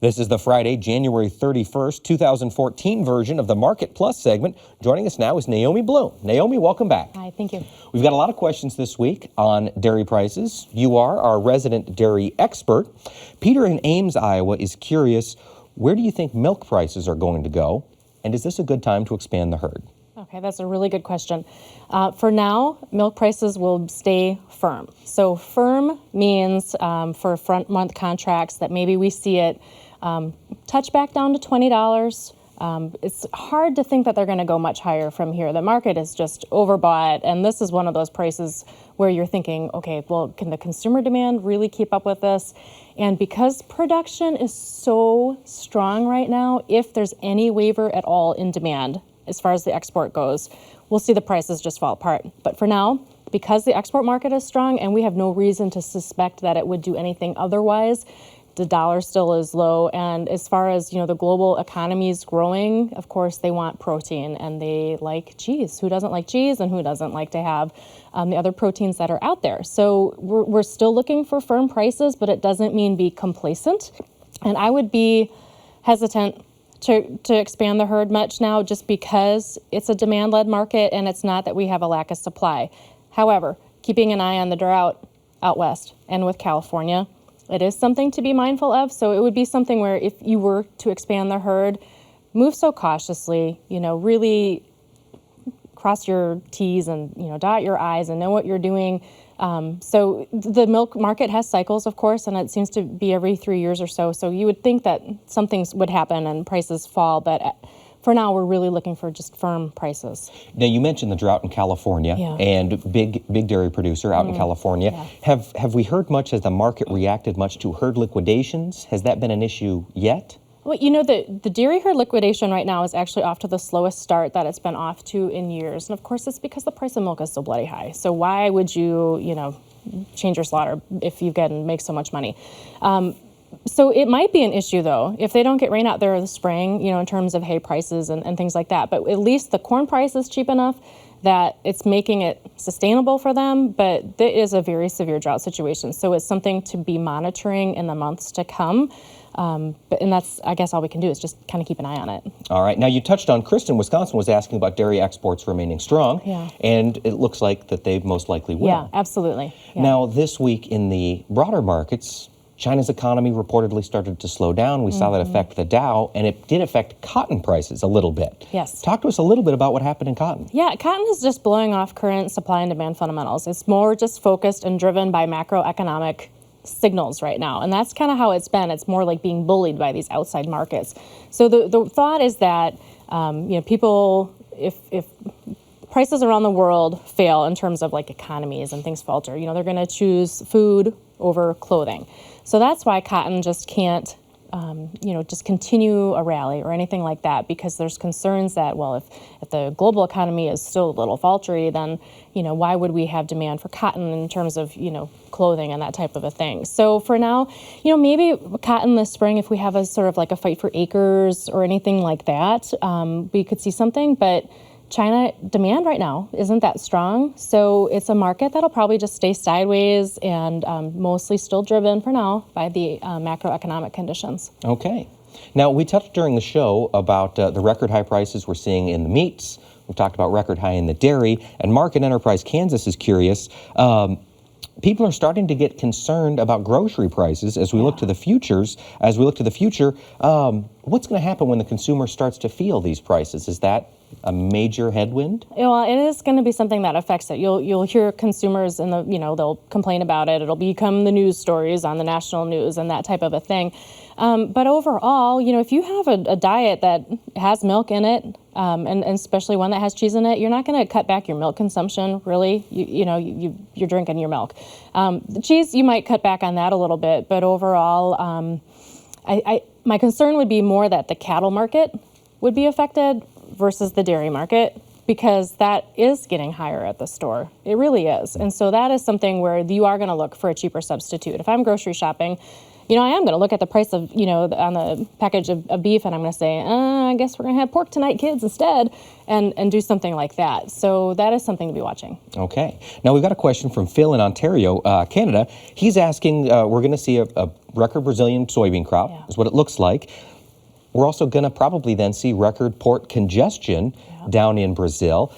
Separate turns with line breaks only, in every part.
This is the Friday, January 31st, 2014 version of the Market Plus segment. Joining us now is Naomi Blohm. Naomi, welcome back.
Hi, thank you.
We've got a lot of questions this week on dairy prices. You are our resident dairy expert. Peter in Ames, Iowa is curious, where do you think milk prices are going to go? And is this a good time to expand the herd?
Okay, that's a really good question. For now, milk prices will stay firm. So firm means for front month contracts that maybe we see it touch back down to $20. It's hard to think that they're going to go much higher from here. The market is just overbought, and this is one of those prices where you're thinking, okay, well, can the consumer demand really keep up with this? And because production is so strong right now, if there's any waiver at all in demand, as far as the export goes, we'll see the prices just fall apart. But for now, because the export market is strong and we have no reason to suspect that it would do anything otherwise, the dollar still is low. And as far as, the global economy is growing, of course, they want protein and they like cheese. Who doesn't like cheese and who doesn't like to have the other proteins that are out there? So we're still looking for firm prices, but it doesn't mean be complacent. And I would be hesitant to expand the herd much now just because it's a demand-led market and it's not that we have a lack of supply. However, keeping an eye on the drought out west and with California, it is something to be mindful of. So it would be something where if you were to expand the herd, move so cautiously, really cross your T's and, dot your I's and know what you're doing. So the milk market has cycles, of course, and it seems to be every 3 years or so. So you would think that some things would happen and prices fall, but for now we're really looking for just firm prices.
Now you mentioned the drought in California and big dairy producer out in California. Yeah. Have we heard much? Has the market reacted much to herd liquidations? Has that been an issue yet?
Well, the dairy herd liquidation right now is actually off to the slowest start that it's been off to in years. And of course, it's because the price of milk is so bloody high. So why would you, change your slaughter if you can make so much money? So it might be an issue, though, if they don't get rain out there this spring, in terms of hay prices and things like that. But at least the corn price is cheap enough that it's making it sustainable for them. But it is a very severe drought situation. So it's something to be monitoring in the months to come. And that's, I guess, all we can do is just kind of keep an eye on it.
All right. Now, you touched on Kristen, Wisconsin was asking about dairy exports remaining strong. Yeah. And it looks like that they most likely will.
Yeah, absolutely. Yeah.
Now, this week in the broader markets, China's economy reportedly started to slow down. We saw that affect the Dow, and it did affect cotton prices a little bit.
Yes.
Talk to us a little bit about what happened in cotton.
Yeah, cotton is just blowing off current supply and demand fundamentals. It's more just focused and driven by macroeconomic signals right now. And that's kind of how it's been. It's more like being bullied by these outside markets. So the thought is that, people, if prices around the world fail in terms of like economies and things falter, they're going to choose food over clothing. So that's why cotton just can't, just continue a rally or anything like that, because there's concerns that, well, if the global economy is still a little faltery, then, why would we have demand for cotton in terms of, clothing and that type of a thing. So for now, maybe cotton this spring, if we have a sort of like a fight for acres or anything like that, we could see something. But China demand right now isn't that strong, so it's a market that'll probably just stay sideways and mostly still driven for now by the macroeconomic conditions.
Okay. Now, we touched during the show about the record high prices we're seeing in the meats. We've talked about record high in the dairy, and Market Enterprise Kansas is curious. People are starting to get concerned about grocery prices as we look to the futures. As we look to the future, what's going to happen when the consumer starts to feel these prices? Is that a major headwind?
Well, it is going to be something that affects it. You'll hear consumers and they'll complain about it. It'll become the news stories on the national news and that type of a thing. But overall, if you have a diet that has milk in it, and especially one that has cheese in it, you're not going to cut back your milk consumption, really. You're drinking your milk. The cheese, you might cut back on that a little bit, but overall, my concern would be more that the cattle market would be affected versus the dairy market, because that is getting higher at the store. It really is. And so that is something where you are going to look for a cheaper substitute. If I'm grocery shopping, you know, I am going to look at the price of, you know, on the package of beef, and I'm going to say, I guess we're going to have pork tonight, kids, instead, and do something like that. So that is something to be watching.
Okay. Now we've got a question from Phil in Ontario, Canada. He's asking, we're going to see a record Brazilian soybean crop, is what it looks like. We're also going to probably then see record port congestion down in Brazil.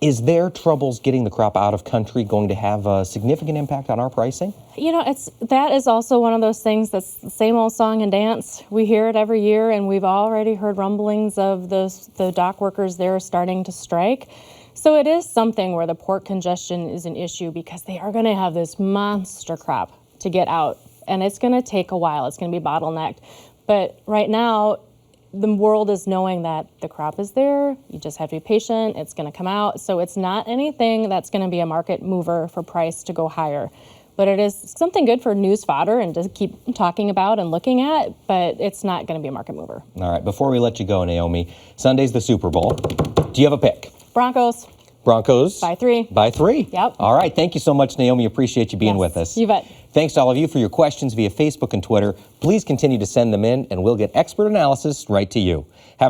Is their troubles getting the crop out of country going to have a significant impact on our pricing?
You know, that is also one of those things that's the same old song and dance. We hear it every year, and we've already heard rumblings of the dock workers there starting to strike. So it is something where the port congestion is an issue because they are going to have this monster crop to get out, and it's going to take a while. It's going to be bottlenecked. But right now, the world is knowing that the crop is there. You just have to be patient. It's going to come out. So it's not anything that's going to be a market mover for price to go higher. But it is something good for news fodder and to keep talking about and looking at, but it's not going to be a market mover.
All right, before we let you go, Naomi, Sunday's the Super Bowl. Do you have a pick?
Broncos.
Broncos?
By 3.
By 3?
Yep.
All right, thank you so much, Naomi. Appreciate you being with us.
You bet.
Thanks to all of you for your questions via Facebook and Twitter. Please continue to send them in, and we'll get expert analysis right to you. Have